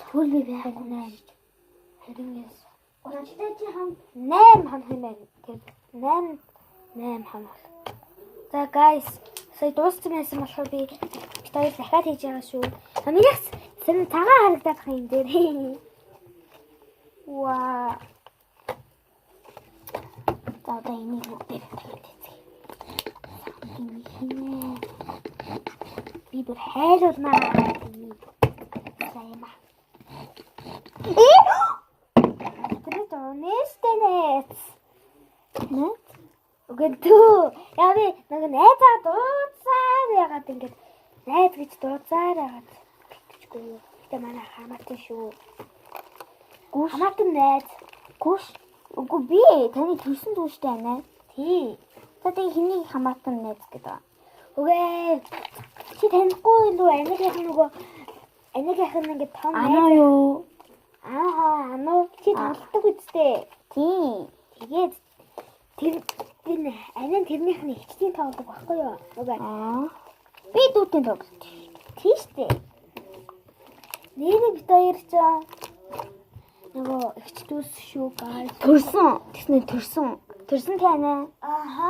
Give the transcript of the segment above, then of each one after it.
Тэгвэл би байхгүй 8. Хэрэнгээс 30-тай чи хам 8 хоног юм байна. Тэр 8 хоног. За guys, сая дууссан байсан болохоор би хоёр дахиад хийж байгаа шүү. Намайгс сэн цагаан харагдах юм дээр. Ваа. За одоо энийг бүгдээ дахиад хийцгээе. Би бүр хайрлуулнаа. Сайма. Тэр онестэнэс. Нэ? Үгэнтүү. Яа би нэг найзаа дууцаар ягаад ингэж найз гэж дууцаар ягаад гэчихгүй юу. Гэтэ манай хамаатан шүү. Гүш. Хамаатан найз. Гүш. Үгүй би таны төрсөн дүүштэй байна. Тий. За тэг хэнийг хамаатан найз гэдэг. Үгүй. Чи танихгүй юу? Анигийнх нь нөгөө анигийнх нь ингэ том найз. Аа юу? Аа, ануу чи тоглодог үстэй. Тий. Тэгээд тэр анин тэрнийх нь ихчдийн тоглодог байхгүй юу? Үгүй. Аа. Би дүүтийн тоглодог. Тий штэ. Нэрээ бит хоёр ч нөгөө ихч дүүс шүү guys. Төрсөн. Тэсний төрсөн. Төрсөн тань. Ааха.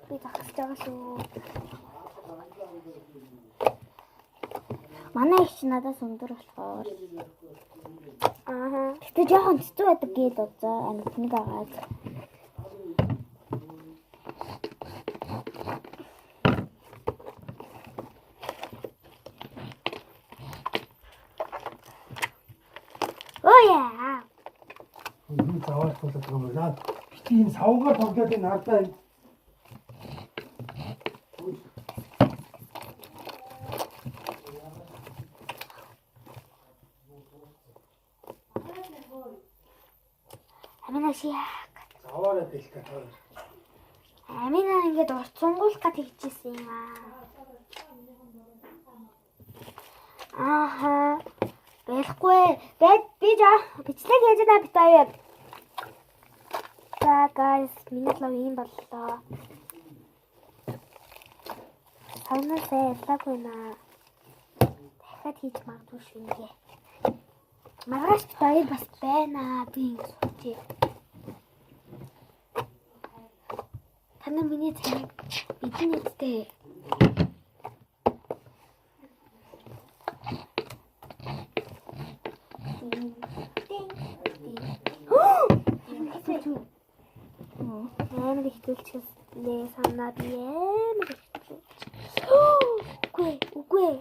Би тагсаж байгаа шүү. Манай их надаас өндөр болохоор. Ааха. Гэтэ жоохон хэцүү байдаг гээд удаа амьд нэг агаад. Оя. Энэ заваар тулах юм байна. Би энэ савгаар тоглоод энэ хардаа Амина шиак. заваараа дэлгэх таа. Амина ингээд урт сунгуулах гэж хийжсэн юм аа. Ааха. Байхгүй. Би жаа бичлэг хийж байгаа бит аяа. За guys, миний лав юм боллоо. Ханасаа ялаагүй наа. Дахиад хийж магадгүй шүү ингээ. Маргааш баяр бас байна. Би ингэ суучих. Таны миний цайг бидний үстэй. Амар их төлчихлээ санаа би амар их төлчих. Үгүй. Үгүй.